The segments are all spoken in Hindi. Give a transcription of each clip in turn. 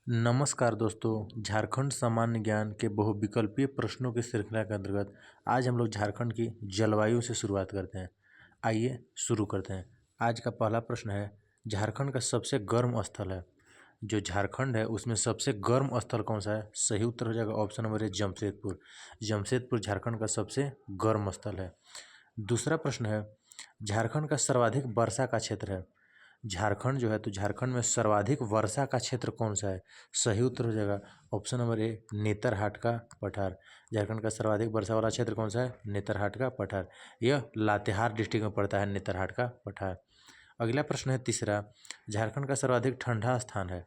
नमस्कार दोस्तों, झारखंड सामान्य ज्ञान के बहुविकल्पीय प्रश्नों की श्रृंखला के अंतर्गत आज हम लोग झारखंड की जलवायु से शुरुआत करते हैं। आइए शुरू करते हैं। आज का पहला प्रश्न है, झारखंड का सबसे गर्म स्थल है। जो झारखंड है उसमें सबसे गर्म स्थल कौन सा है? सही उत्तर हो जाएगा option number A, Jamshedpur. Jamshedpur Jharkhand का सबसे गर्म स्थल है। दूसरा प्रश्न है, झारखंड का सर्वाधिक वर्षा का क्षेत्र है। झारखंड जो है तो झारखंड में सर्वाधिक वर्षा का क्षेत्र कौन सा है? सही उत्तर हो जाएगा ऑप्शन नंबर ए, नेतरहाट का पठार। झारखंड का सर्वाधिक वर्षा वाला क्षेत्र कौन सा है? नेतरहाट का पठार। यह लातेहार डिस्ट्रिक्ट में पड़ता है, नेतरहाट का पठार। अगला प्रश्न है तीसरा, झारखंड का सर्वाधिक ठंडा स्थान है।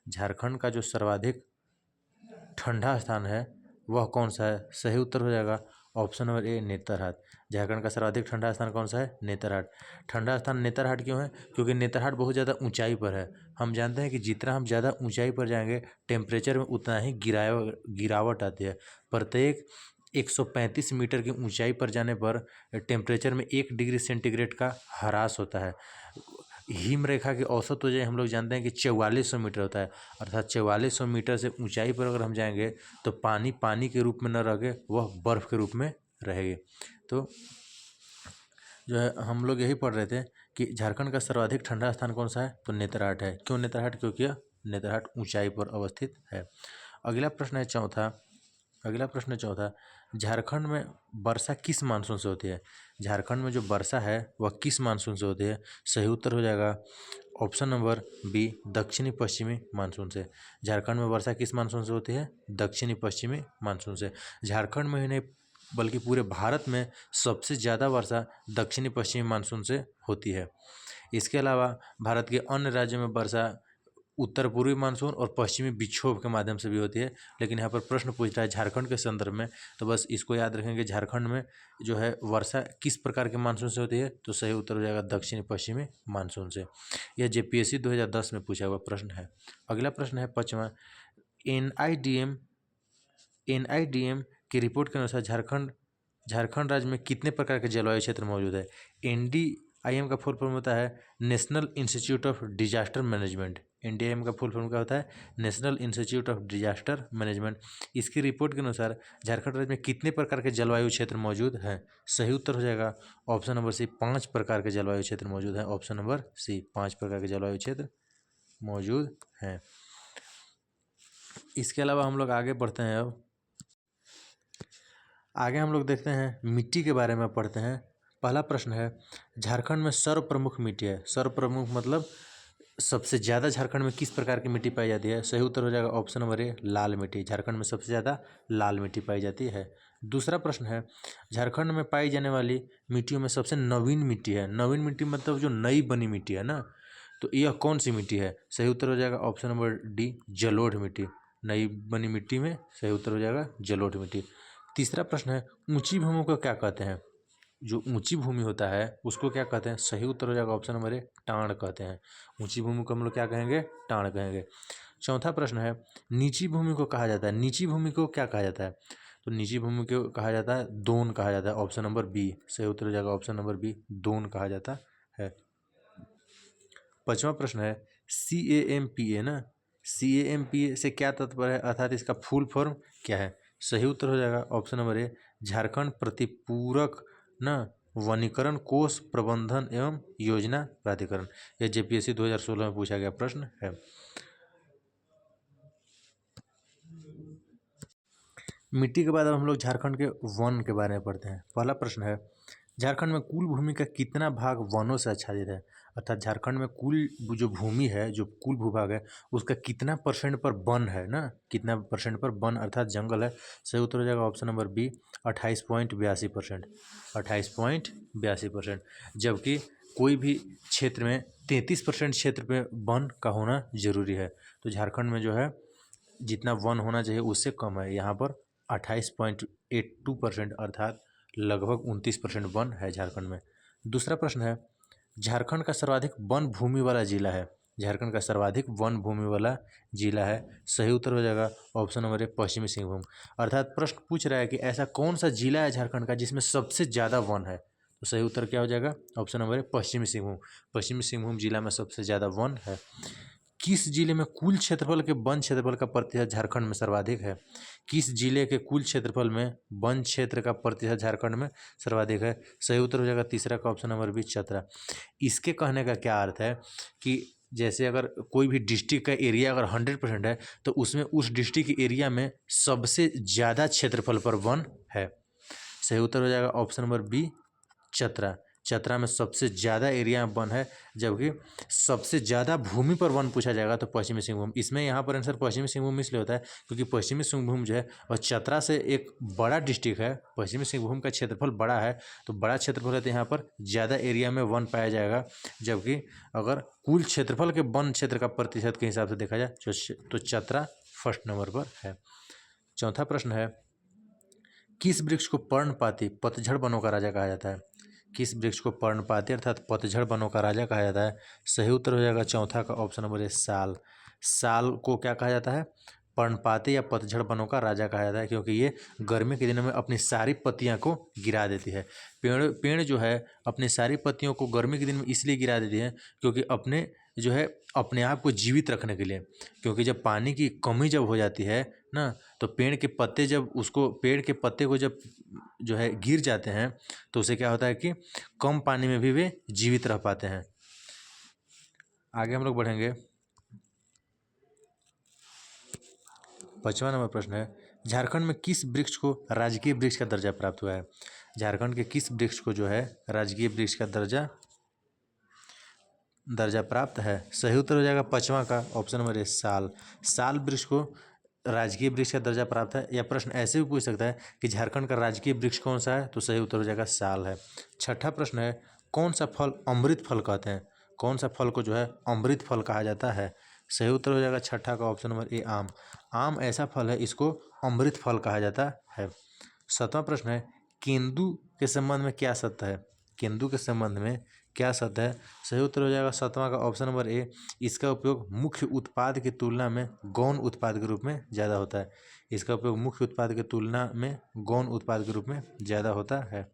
झारखंड का जो सर्वाधिक ठंडा स्थान है वह कौन सा है? सही उत्तर हो जाएगा option number A, Netarhat. Jharkhand का सर्वाधिक ठंडा स्थान कौन सा है? नेतरहाट। ठंडा स्थान नेतरहाट क्यों है? क्योंकि नेतरहाट बहुत ज़्यादा ऊंचाई पर है। हम जानते हैं कि जितना हम ज़्यादा ऊंचाई पर जाएंगे टेम्परेचर में उतना ही गिरावट आती है। प्रत्येक 135 मीटर की ऊंचाई पर जाने पर टेम्परेचर में 1 डिग्री सेंटीग्रेड का ह्रास होता है। हिम रेखा की औसत ऊंचाई हम लोग जानते हैं कि 4400 मीटर होता है, अर्थात 4400 मीटर से ऊंचाई पर अगर हम जाएंगे तो पानी पानी के रूप में न रह के वह बर्फ़ के रूप में रहेगी। तो जो है हम लोग यही पढ़ रहे थे कि झारखंड का सर्वाधिक ठंडा स्थान कौन सा है? तो नेतरहाट है। क्यों नेतरहाट? क्योंकि यह नेतरहाट ऊंचाई पर अवस्थित है। अगला प्रश्न है चौथा, झारखंड में वर्षा किस मानसून से होती है? झारखंड में जो वर्षा है वह किस मानसून से होती है? सही उत्तर हो जाएगा ऑप्शन नंबर बी, दक्षिणी पश्चिमी मानसून से। झारखंड में वर्षा किस मानसून से होती है? दक्षिणी पश्चिमी मानसून से। झारखंड में ही नहीं बल्कि पूरे भारत में सबसे ज़्यादा वर्षा दक्षिणी पश्चिमी मानसून से होती है। इसके अलावा भारत के अन्य राज्यों में वर्षा उत्तर पूर्वी मानसून और पश्चिमी विक्षोभ के माध्यम से भी होती है, लेकिन यहाँ पर प्रश्न पूछ रहा है झारखंड के संदर्भ में, तो बस इसको याद रखेंगे झारखंड में जो है वर्षा किस प्रकार के मानसून से होती है, तो सही उत्तर हो जाएगा दक्षिणी पश्चिमी मानसून से। यह जेपीएससी 2010 में पूछा हुआ प्रश्न है। अगला प्रश्न है पाँचवा, एनआईडीएम की रिपोर्ट के अनुसार झारखंड राज्य में कितने प्रकार के जलवायु क्षेत्र मौजूद है? एनडीआईएम का फुल फॉर्म होता है national institute of disaster management. NDIM का फुल फॉर्म क्या होता है? National institute of disaster management. इसकी रिपोर्ट के अनुसार झारखंड राज्य में कितने प्रकार के जलवायु क्षेत्र मौजूद हैं? सही उत्तर हो जाएगा ऑप्शन नंबर सी, 5 प्रकार के जलवायु क्षेत्र मौजूद हैं। ऑप्शन नंबर सी, 5 प्रकार के जलवायु क्षेत्र मौजूद हैं। इसके अलावा हम लोग आगे बढ़ते हैं। अब आगे हम लोग देखते हैं मिट्टी के बारे में पढ़ते हैं। पहला प्रश्न है, झारखंड में सर्वप्रमुख मिट्टी है। सर्वप्रमुख मतलब सबसे ज़्यादा झारखंड में किस प्रकार की मिट्टी पाई जाती है? सही उत्तर हो जाएगा ऑप्शन नंबर ए, लाल मिट्टी। झारखंड में सबसे ज़्यादा लाल मिट्टी पाई जाती है। दूसरा प्रश्न है, झारखंड में पाई जाने वाली मिट्टियों में सबसे नवीन मिट्टी है। नवीन मिट्टी मतलब जो नई बनी मिट्टी है ना, तो यह कौन सी मिट्टी है? सही उत्तर हो जाएगा ऑप्शन नंबर डी, जलोढ़ मिट्टी। नई बनी मिट्टी में सही उत्तर हो जाएगा जलोढ़ मिट्टी। तीसरा प्रश्न है, ऊंची भूमि को क्या कहते हैं? जो ऊंची भूमि होता है उसको क्या कहते हैं? सही उत्तर हो जाएगा ऑप्शन नंबर ए, टांड कहते हैं। ऊंची भूमि को हम लोग क्या कहेंगे? टांड कहेंगे। चौथा प्रश्न है, नीची भूमि को कहा जाता है। नीची भूमि को क्या कहा जाता है? तो नीची भूमि को कहा जाता है दोन कहा जाता है। ऑप्शन नंबर बी, सही उत्तर हो जाएगा ऑप्शन नंबर बी, दोन कहा जाता है। पांचवा प्रश्न है, CAMPA ना, CAMPA से क्या तात्पर्य है, अर्थात इसका फुल फॉर्म क्या है? सही उत्तर हो जाएगा ऑप्शन नंबर ए, झारखंड प्रतिपूरक न वनीकरण कोष प्रबंधन एवं योजना प्राधिकरण। यह जेपीएससी 2016 में पूछा गया प्रश्न है। मिट्टी के बाद अब हम लोग झारखंड के वन के बारे में पढ़ते हैं। पहला प्रश्न है, झारखंड में कुल भूमि का कितना भाग वनों से आच्छादित है? अर्थात झारखंड में कुल जो भूमि है, जो कुल भूभाग है, उसका कितना परसेंट पर वन है ना, कितना परसेंट पर वन अर्थात जंगल है? सही उत्तर हो जाएगा ऑप्शन नंबर बी, 28.82%। 28.82%। जबकि कोई भी क्षेत्र में 33% क्षेत्र पे वन का होना जरूरी है। तो झारखंड में जो है जितना वन होना चाहिए उससे कम है। यहाँ पर 28.82% अर्थात लगभग 29% वन है झारखंड में। दूसरा प्रश्न है, झारखंड का सर्वाधिक वन भूमि वाला जिला है। झारखंड का सर्वाधिक वन भूमि वाला जिला है। सही उत्तर हो जाएगा ऑप्शन नंबर ए, पश्चिमी सिंहभूम। अर्थात प्रश्न पूछ रहा है कि ऐसा कौन सा जिला है झारखंड का जिसमें सबसे ज़्यादा वन है, तो सही उत्तर क्या हो जाएगा? ऑप्शन नंबर ए, पश्चिमी सिंहभूम। पश्चिमी सिंहभूम जिला में सबसे ज़्यादा वन है। किस जिले में कुल क्षेत्रफल के वन क्षेत्रफल का प्रतिशत झारखंड में सर्वाधिक है? किस जिले के कुल क्षेत्रफल में वन क्षेत्र का प्रतिशत झारखंड में सर्वाधिक है? सही उत्तर हो जाएगा तीसरा का ऑप्शन नंबर बी, चतरा। इसके कहने का क्या अर्थ है कि जैसे अगर कोई भी डिस्ट्रिक्ट का एरिया अगर 100% है तो उसमें उस डिस्ट्रिक्ट के एरिया में सबसे ज़्यादा क्षेत्रफल पर वन है। सही उत्तर हो जाएगा option number B, Chatra. Chatra में सबसे ज़्यादा एरिया में वन है, जबकि सबसे ज़्यादा भूमि पर वन पूछा जाएगा तो पश्चिमी सिंहभूम। इसमें यहाँ पर आंसर पश्चिमी सिंहभूम इसलिए होता है क्योंकि पश्चिमी सिंहभूम जो है वह चतरा से एक बड़ा डिस्ट्रिक्ट है। पश्चिमी सिंहभूम का क्षेत्रफल बड़ा है, तो बड़ा क्षेत्रफल है तो यहाँ पर ज़्यादा एरिया में वन पाया जाएगा। जबकि अगर कुल क्षेत्रफल के वन क्षेत्र का प्रतिशत के हिसाब से देखा जाए तो चतरा फर्स्ट नंबर पर है। चौथा प्रश्न है, किस वृक्ष को पर्णपाती पतझड़ वनों का राजा कहा जाता है? किस वृक्ष को पर्णपाती अर्थात पतझड़ वनों का राजा कहा जाता है? सही उत्तर हो जाएगा चौथा का ऑप्शन नंबर ए, साल। साल को क्या कहा जाता है? पर्णपाती या पतझड़ वनों का राजा कहा जाता है, क्योंकि ये गर्मी के दिनों में अपनी सारी पत्तियां को गिरा देती है। पेड़ जो है अपनी सारी पत्तियों को गर्मी के दिन में इसलिए गिरा देती है क्योंकि अपने आप को जीवित रखने के लिए। क्योंकि जब पानी की कमी जब हो जाती है ना, तो पेड़ के पत्ते को जब जो है गिर जाते हैं तो उसे क्या होता है कि कम पानी में भी वे जीवित रह पाते हैं। आगे हम लोग बढ़ेंगे। 5वां नंबर प्रश्न है, झारखंड में किस वृक्ष को राजकीय वृक्ष का दर्जा प्राप्त हुआ है? झारखंड के किस वृक्ष को जो है राजकीय वृक्ष का दर्जा प्राप्त है? सही उत्तर हो जाएगा 5वां का ऑप्शन नंबर ए, साल। साल वृक्ष को राजकीय वृक्ष का दर्जा प्राप्त है। या प्रश्न ऐसे भी पूछ सकता है कि झारखंड का राजकीय वृक्ष कौन सा है, तो सही उत्तर हो जाएगा साल है। 6ठा प्रश्न है, कौन सा फल अमृत फल कहते हैं? कौन सा फल को जो है अमृत फल कहा जाता है? सही उत्तर हो जाएगा 6ठा का ऑप्शन नंबर ए, आम। आम ऐसा फल है, इसको अमृत फल कहा जाता है। 7वां प्रश्न है, केंदु के संबंध में क्या सत्य है? केंदु के संबंध में क्या सत्य है? सही उत्तर हो जाएगा 7वां का ऑप्शन नंबर ए, इसका उपयोग मुख्य उत्पाद की तुलना में गौण उत्पाद के रूप में ज़्यादा होता है। इसका उपयोग मुख्य उत्पाद की तुलना में गौण उत्पाद के रूप में ज़्यादा होता है।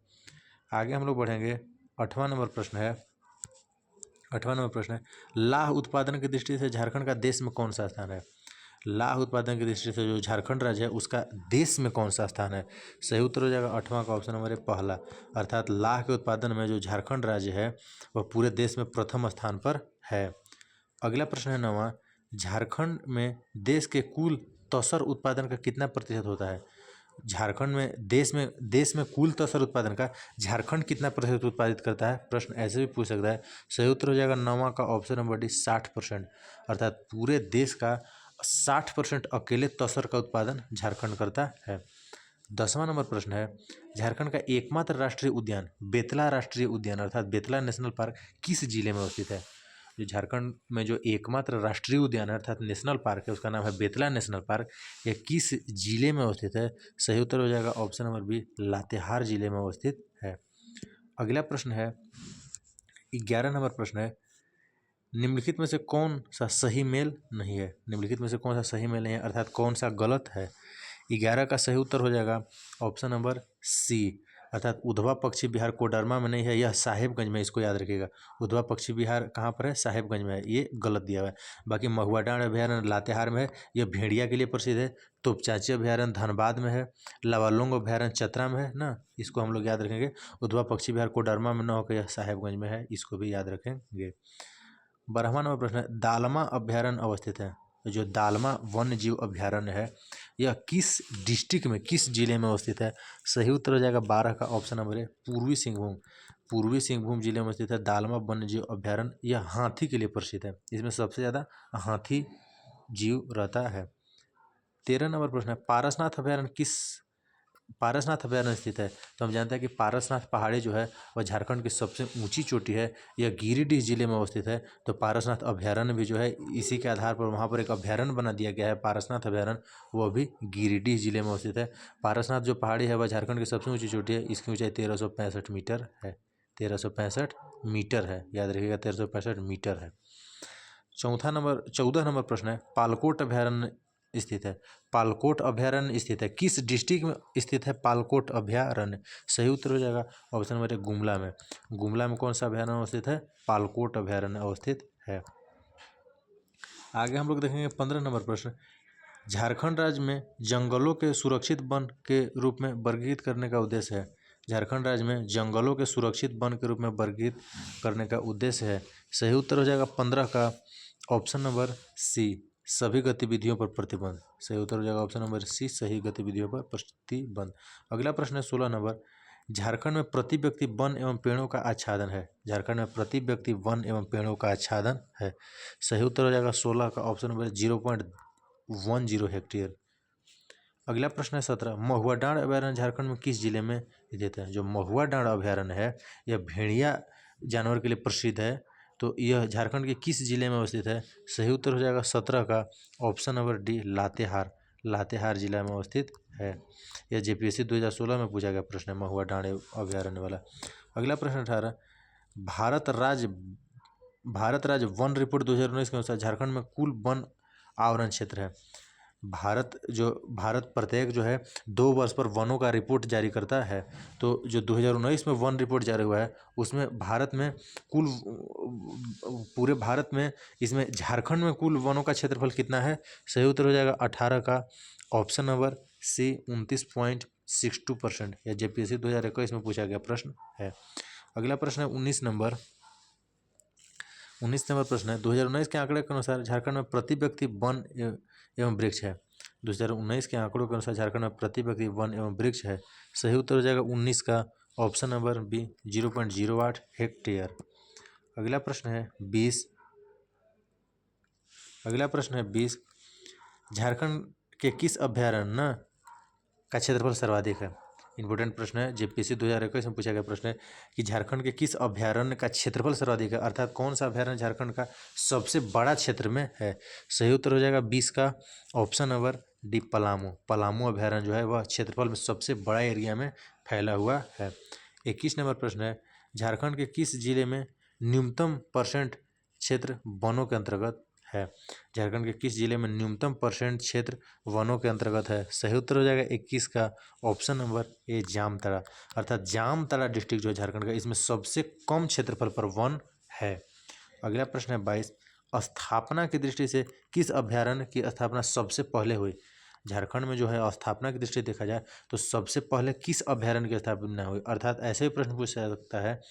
आगे हम लोग बढ़ेंगे। 8वां नंबर प्रश्न है, लाह उत्पादन की दृष्टि से झारखंड का देश में कौन सा स्थान है? लाह उत्पादन की दृष्टि से जो झारखंड राज्य है उसका देश में कौन सा स्थान है? सही उत्तर हो जाएगा 8वां का ऑप्शन नंबर ए, पहला। अर्थात लाह के उत्पादन में जो झारखंड राज्य है वह पूरे देश में प्रथम स्थान पर है। अगला प्रश्न है 9वां, झारखंड में देश के कुल तसर उत्पादन का कितना प्रतिशत होता है? झारखंड में देश में कुल तसर उत्पादन का झारखंड कितना प्रतिशत उत्पादित करता है? प्रश्न ऐसे भी पूछ सकता है। सही उत्तर हो जाएगा 9वां का ऑप्शन नंबर डी, 60%। अर्थात पूरे देश का 60% अकेले तसर का उत्पादन झारखंड करता है। 10वां नंबर प्रश्न है, झारखंड का एकमात्र राष्ट्रीय उद्यान बेतला राष्ट्रीय उद्यान अर्थात बेतला नेशनल पार्क किस जिले में अवस्थित है? जो झारखंड में जो एकमात्र राष्ट्रीय उद्यान है अर्थात नेशनल पार्क है उसका नाम है बेतला नेशनल पार्क। यह किस जिले में अवस्थित है? सही उत्तर हो जाएगा ऑप्शन नंबर बी, लातेहार जिले में अवस्थित है। अगला प्रश्न है 11 नंबर प्रश्न है, निम्नलिखित में से कौन सा सही मेल नहीं है? निम्नलिखित में से कौन सा सही मेल नहीं है अर्थात कौन सा गलत है? 11 का सही उत्तर हो जाएगा ऑप्शन नंबर सी, अर्थात उधवा पक्षी विहार कोडरमा में नहीं है, यह साहेबगंज में। इसको याद रखिएगा, उधवा पक्षी विहार कहाँ पर है? साहेबगंज में है, ये गलत दिया हुआ है। बाकी महुआ डांड अभ्यारण्य लातेहार में है, यह भेड़िया के लिए प्रसिद्ध है। तोपचाची अभ्यारण्य धनबाद में है। लावालोंग अभ्यारण्य चतरा में है ना, इसको हम लोग याद रखेंगे। उधवा पक्षी विहार कोडरमा में न होकर यह साहेबगंज में है, इसको भी याद रखेंगे। 12वां नंबर प्रश्न है, दालमा अभ्यारण्य अवस्थित है। जो दालमा वन्य जीव अभ्यारण्य है यह किस डिस्ट्रिक्ट में किस जिले में अवस्थित है? सही उत्तर हो जाएगा 12 का ऑप्शन नंबर है, पूर्वी सिंहभूम। पूर्वी सिंहभूम जिले में अवस्थित है दालमा वन्य जीव अभ्यारण्य। यह हाथी के लिए प्रसिद्ध है, इसमें सबसे ज़्यादा हाथी जीव रहता है। 13 नंबर प्रश्न है, पारसनाथ अभ्यारण्य स्थित है। तो हम जानते हैं कि पारसनाथ पहाड़ी जो है वह झारखंड की सबसे ऊंची चोटी है, यह गिरिडीह जिले में अवस्थित है। तो पारसनाथ अभ्यारण्य भी जो है इसी के आधार पर वहाँ पर एक अभ्यारण्य बना दिया गया है पारसनाथ अभ्यारण्य, वह भी गिरिडीह जिले में अवस्थित है। पारसनाथ जो पहाड़ी है वह झारखंड की सबसे ऊँची चोटी है, इसकी ऊँचाई 1365 मीटर है। 1365 मीटर है, याद रखिएगा 1365 मीटर है। 14 नंबर प्रश्न है, पालकोट अभ्यारण्य स्थित है। पालकोट अभ्यारण्य स्थित है किस डिस्ट्रिक्ट में स्थित है? पालकोट अभ्यारण्य। सही उत्तर हो जाएगा ऑप्शन नंबर 1, गुमला में। गुमला में कौन सा अभ्यारण्य अवस्थित है? पालकोट अभ्यारण्य अवस्थित है। आगे हम लोग देखेंगे 15 नंबर प्रश्न। झारखंड राज्य में जंगलों के सुरक्षित वन के रूप में वर्गीकृत करने का उद्देश्य है। झारखंड राज्य में जंगलों के सुरक्षित वन के रूप में वर्गीकृत करने का उद्देश्य है। सही उत्तर हो जाएगा 15 का ऑप्शन नंबर सी, सभी गतिविधियों पर प्रतिबंध। सही उत्तर हो जाएगा ऑप्शन नंबर सी, सही गतिविधियों पर प्रतिबंध। अगला प्रश्न है 16 नंबर। झारखंड में प्रति व्यक्ति वन एवं पेड़ों का आच्छादन है। झारखंड में प्रति व्यक्ति वन एवं पेड़ों का आच्छादन है। सही उत्तर हो जाएगा 16 का ऑप्शन नंबर 0.10 हेक्टेयर। अगला प्रश्न है 17। महुआ डांड अभयारण्य झारखंड में किस जिले में स्थित है। जो महुआ डांड अभयारण्य है यह भेड़िया जानवर के लिए प्रसिद्ध है, तो यह झारखंड के किस जिले में अवस्थित है। सही उत्तर हो जाएगा 17 का option number D, Latehar. Latehar जिला में अवस्थित है। यह जेपीएससी 2016 में पूछा गया प्रश्न है, महुआ डांड अभयारण्य वाला। अगला प्रश्न 18। भारत राज्य वन रिपोर्ट 2019 के अनुसार झारखंड में कुल वन आवरण क्षेत्र है। भारत प्रत्येक जो है 2 वर्ष पर वनों का रिपोर्ट जारी करता है, तो जो 2019 में वन रिपोर्ट जारी हुआ है उसमें भारत में कुल, पूरे भारत में इसमें झारखंड में कुल वनों का क्षेत्रफल कितना है। सही उत्तर हो जाएगा 18 का ऑप्शन नंबर सी, 29.62%। यह जेपीएससी 2021 में पूछा गया प्रश्न है। अगला प्रश्न है 19 नंबर प्रश्न है। 2019 के आंकड़े के अनुसार झारखंड में प्रति व्यक्ति वन एवं वृक्ष है। 2019 के आंकड़ों के अनुसार झारखंड में प्रति व्यक्ति वन एवं वृक्ष है। सही उत्तर हो जाएगा 19 का ऑप्शन नंबर बी, 0.08 हेक्टेयर। अगला प्रश्न है 20। झारखंड के किस अभयारण्य का क्षेत्रफल सर्वाधिक है। इंपॉर्टेंट प्रश्न है, जेपीएससी 2021 में पूछा गया प्रश्न है कि झारखंड के किस अभयारण्य का क्षेत्रफल सर्वाधिक है, अर्थात कौन सा अभयारण्य झारखंड का सबसे बड़ा क्षेत्र में है। सही उत्तर हो जाएगा 20 का option number D, Palamu. Palamu अभयारण्य जो है वह क्षेत्रफल में सबसे बड़ा एरिया में फैला हुआ है। 21 नंबर प्रश्न है। झारखंड के किस जिले में न्यूनतम % क्षेत्र वनों के अंतर्गत है। झारखंड के किस जिले में न्यूनतम % क्षेत्र वनों के अंतर्गत है। सही उत्तर हो जाएगा 21 का ऑप्शन नंबर ए, जामताड़ा। अर्थात जामताड़ा डिस्ट्रिक्ट जो है झारखंड का, इसमें सबसे कम क्षेत्रफल पर वन है। अगला प्रश्न है 22। स्थापना की दृष्टि से किस अभयारण्य की स्थापना सबसे पहले हुई। झारखंड में जो है स्थापना की दृष्टि से देखा जाए तो सबसे पहले किस अभयारण्य की स्थापना हुई, अर्थात ऐसे ही प्रश्न पूछा जा सकता है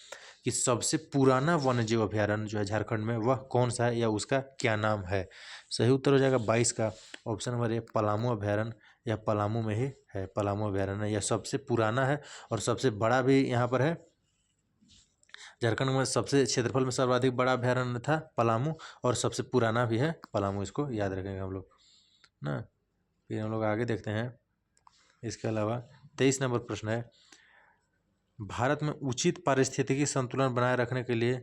कि सबसे पुराना वन्यजीव अभयारण्य जो है झारखंड में वह कौन सा है या उसका क्या नाम है। सही उत्तर हो जाएगा 22 का ऑप्शन नंबर ए, पलामू अभयारण्य। यह पलामू में ही है। पलामू अभयारण्य यह सबसे पुराना है और सबसे बड़ा भी यहाँ पर है। झारखंड में सबसे क्षेत्रफल में सर्वाधिक बड़ा अभयारण्य था पलामू, और सबसे पुराना भी है पलामू। इसको याद रखेंगे हम लोग ना। फिर हम लोग आगे देखते हैं। इसके अलावा 23 नंबर प्रश्न है। भारत में उचित पारिस्थितिकी संतुलन बनाए रखने के लिए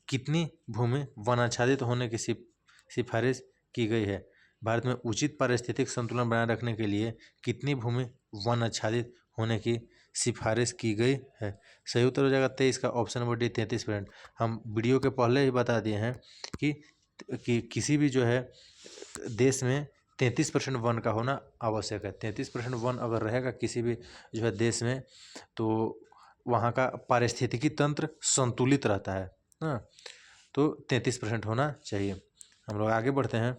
कितनी भूमि वनाच्छादित होने की सिफारिश की गई है। भारत में उचित पारिस्थितिक संतुलन बनाए रखने के लिए कितनी भूमि वन आच्छादित होने की सिफारिश की गई है। सही उत्तर हो जाएगा 23 का ऑप्शन नंबर डी, 33%। हम वीडियो के पहले ही बता दिए हैं कि किसी भी जो है देश में 33% वन का होना आवश्यक है। 33% वन अगर रहेगा किसी भी जो है देश में, तो वहाँ का पारिस्थितिकी तंत्र संतुलित रहता है ना। तो 33% होना चाहिए। हम लोग आगे बढ़ते हैं।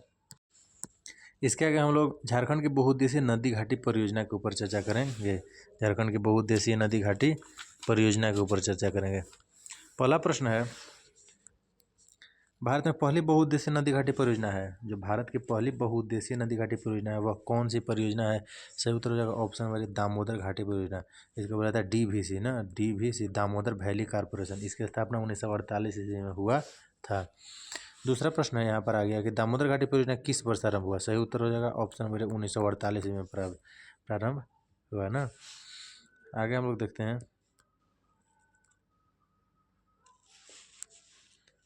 इसके आगे हम लोग झारखंड की बहुउद्देशीय नदी घाटी परियोजना के ऊपर चर्चा करेंगे। झारखंड की बहुउद्देशीय नदी घाटी परियोजना के ऊपर चर्चा करेंगे। पहला प्रश्न है, भारत में पहली बहुउद्देशीय नदी घाटी परियोजना है। जो भारत की पहली बहुउद्देशीय नदी घाटी परियोजना है वह कौन सी परियोजना है। सही उत्तर हो जाएगा ऑप्शन नंबर दामोदर घाटी परियोजना। इसको बोला था DVC ना, DVC, दामोदर वैली कॉर्पोरेशन। इसकी स्थापना 1948 ईस्वी में हुआ था। दूसरा प्रश्न है यहाँ पर आ गया कि दामोदर घाटी परियोजना किस वर्ष आरंभ हुआ। सही उत्तर हो जाएगा ऑप्शन नंबर 1948 ईस्वी में प्रारंभ हुआ ना। आगे हम लोग देखते हैं।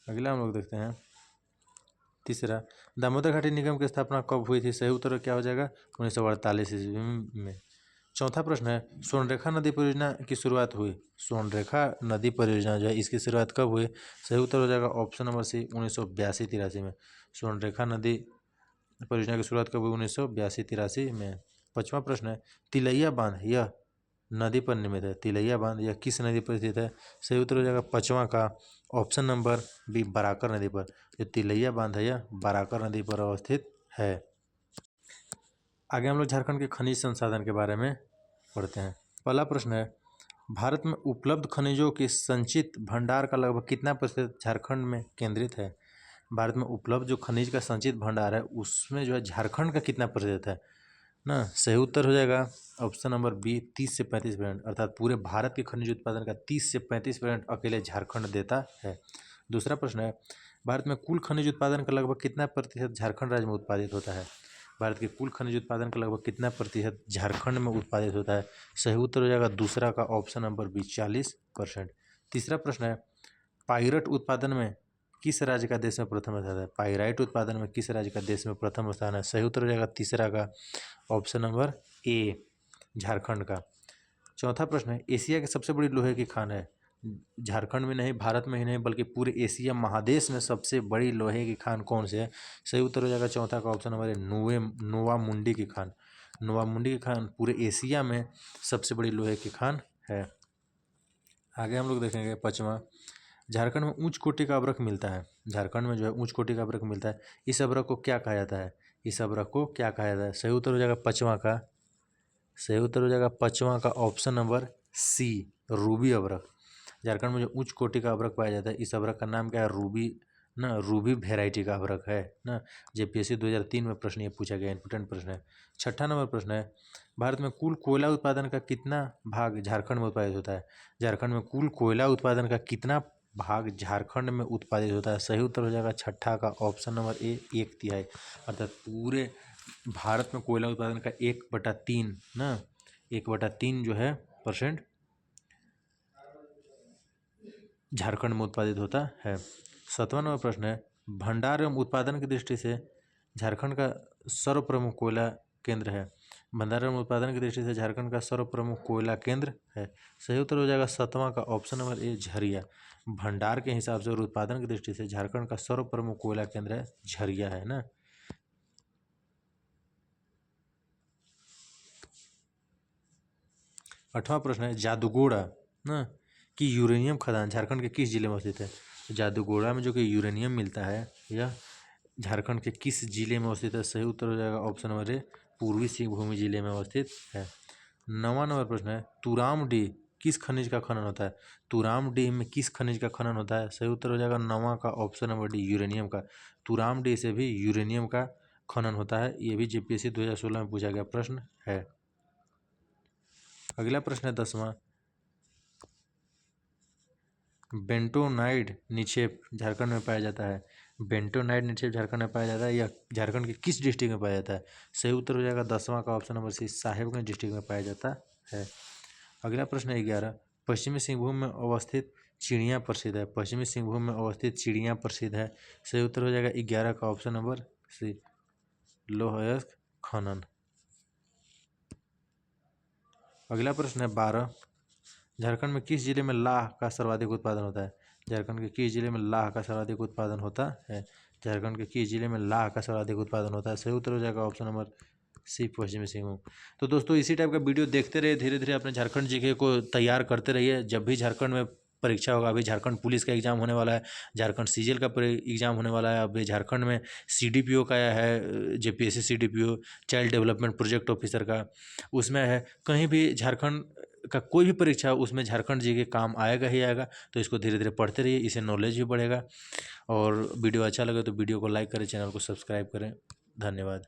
अगला हम लोग देखते हैं तीसरा, दामोदर घाटी निगम की स्थापना कब हुई थी। सही उत्तर क्या हो जाएगा 1948 ईस्वी में। चौथा प्रश्न है, स्वर्णरेखा नदी परियोजना की शुरुआत हुई। स्वर्णरेखा नदी परियोजना जो है इसकी शुरुआत कब हुई। सही उत्तर हो जाएगा ऑप्शन नंबर सी, 1982-83 में। स्वर्णरेखा नदी परियोजना की शुरुआत कब हुई, 1982-83 में। पांचवा प्रश्न है, तिलैया बांध यह नदी पर निर्मित है? तिलैया बांध यह किस नदी पर स्थित है? सही उत्तर हो जाएगा पाँचवा का ऑप्शन नंबर बी, बराकर नदी पर। जो तिलैया बांध है यह बराकर नदी पर अवस्थित है। आगे हम लोग झारखंड के खनिज संसाधन के बारे में पढ़ते हैं। पहला प्रश्न है, भारत में उपलब्ध खनिजों के संचित भंडार का लगभग कितना प्रतिशत झारखंड में केंद्रित है? भारत में उपलब्ध जो खनिज का संचित भंडार है उसमें जो है झारखंड का कितना प्रतिशत है ना? सही उत्तर हो जाएगा ऑप्शन नंबर बी, 30 से 35%, अर्थात पूरे भारत के खनिज उत्पादन का 30 से 35% अकेले झारखंड देता है। दूसरा प्रश्न है, भारत में कुल खनिज उत्पादन का लगभग कितना प्रतिशत झारखंड राज्य में उत्पादित होता है? भारत के कुल खनिज उत्पादन का लगभग कितना प्रतिशत झारखंड में उत्पादित होता है? सही उत्तर हो जाएगा दूसरा का ऑप्शन नंबर बी, 40%। तीसरा प्रश्न है, पायरट उत्पादन में किस राज्य का देश में प्रथम स्थान है? पाइराइट उत्पादन में किस राज्य का देश में प्रथम स्थान है? सही उत्तर हो जाएगा तीसरा का ऑप्शन नंबर ए, झारखंड का। चौथा प्रश्न है, एशिया की सबसे बड़ी लोहे की खान है? झारखंड में नहीं, भारत में ही नहीं, बल्कि पूरे एशिया महादेश में सबसे बड़ी लोहे की खान कौन सी है? सही उत्तर हो जाएगा चौथा का ऑप्शन नंबर ए, नोवा मुंडी की खान। नोवा मुंडी की खान पूरे एशिया में सबसे बड़ी लोहे की खान है। आगे हम लोग देखेंगे पाँचवा, झारखंड में उच्च कोटि का अभ्रक मिलता है। झारखंड में जो है उच्च कोटि का अभ्रक मिलता है, इस अभ्रक को क्या कहा जाता है? इस अभ्रक को क्या कहा जाता है? सही उत्तर हो जाएगा पाँचवा का, सही उत्तर हो जाएगा पाँचवा का ऑप्शन नंबर सी, रूबी अभ्रक। झारखंड में जो उच्च कोटि का अभ्रक पाया जाता है इस अभ्रक का नाम क्या है? रूबी ना, रूबी वेराइटी का अभ्रक है ना। जेपीएससी 2003 में प्रश्न ये पूछा गया, इंपोर्टेंट प्रश्न है। छठा नंबर प्रश्न है, भारत में कुल कोयला उत्पादन का कितना भाग झारखंड में उत्पादित होता है? झारखंड में कुल कोयला उत्पादन का कितना भाग झारखंड में उत्पादित होता है? सही उत्तर हो जाएगा छठा का ऑप्शन नंबर ए, 1/3, अर्थात पूरे भारत में कोयला उत्पादन का 1/3 ना, 1/3 जो है % झारखंड में उत्पादित होता है। 7वां नंबर प्रश्न है, भंडार एवं उत्पादन की दृष्टि से झारखंड का सर्वप्रमुख कोयला केंद्र है? भंडार एवं उत्पादन की दृष्टि से झारखंड का सर्वप्रमुख कोयला केंद्र है? सही उत्तर हो जाएगा 7वां का ऑप्शन नंबर ए, झरिया। भंडार के हिसाब से और उत्पादन की दृष्टि से झारखंड का सर्वप्रमुख कोयला केंद्र है झरिया, है ना। 8वां प्रश्न है, जादूगोड़ा ना कि यूरेनियम खदान झारखंड के किस जिले में स्थित है? जादूगोड़ा में जो कि यूरेनियम मिलता है यह झारखंड के किस जिले में अवस्थित है? सही उत्तर हो जाएगा ऑप्शन नंबर ए, पूर्वी सिंहभूम जिले में अवस्थित है। 9वां नंबर प्रश्न है, तुरामडीह किस खनिज का खनन होता है? तुरामडीह में किस खनिज का खनन होता है? सही उत्तर हो जाएगा 9वां का ऑप्शन नंबर डी, यूरेनियम का। तुरामडीह से भी यूरेनियम का खनन होता है, ये भी जेपीएससी 2016 में पूछा गया प्रश्न है। अगला प्रश्न है 10वां, बेंटोनाइड निक्षेप झारखंड में पाया जाता है? बेंटोनाइड निक्षेप झारखंड में पाया जाता है, यह झारखंड के किस डिस्ट्रिक्ट में पाया जाता है? सही उत्तर हो जाएगा 10वां का option number C, Sahebganj district में पाया जाता है। अगला प्रश्न है 11, पश्चिमी सिंहभूम में अवस्थित चिड़िया प्रसिद्ध है? पश्चिमी सिंहभूम में अवस्थित चिड़िया प्रसिद्ध है? सही उत्तर हो जाएगा 11 का ऑप्शन नंबर सी, लोहयस्क खनन। अगला प्रश्न है 12, झारखंड में किस जिले में लाह का सर्वाधिक उत्पादन होता है? झारखंड के किस जिले में लाह का सर्वाधिक उत्पादन होता है? झारखंड के किस जिले में लाह का सर्वाधिक उत्पादन होता है? सही उत्तर हो जाएगा ऑप्शन नंबर सी, पश्चिमी सिंहभूम। तो दोस्तों इसी टाइप का वीडियो देखते रहिए, धीरे धीरे अपने झारखंड जीके को तैयार करते रहिए। जब भी झारखंड में परीक्षा होगा, अभी झारखंड पुलिस का एग्जाम होने वाला है, झारखंड सीजीएल का एग्जाम होने वाला है, अभी झारखंड में सीडीपीओ का है, JPSC CDPO child development project officer का, उसमें है। कहीं भी झारखंड का कोई भी परीक्षा हो उसमें झारखंड जी के काम आएगा ही आएगा। तो इसको धीरे धीरे पढ़ते रहिए, इससे नॉलेज भी बढ़ेगा। और वीडियो अच्छा लगे तो वीडियो को लाइक करें, चैनल को सब्सक्राइब करें। धन्यवाद।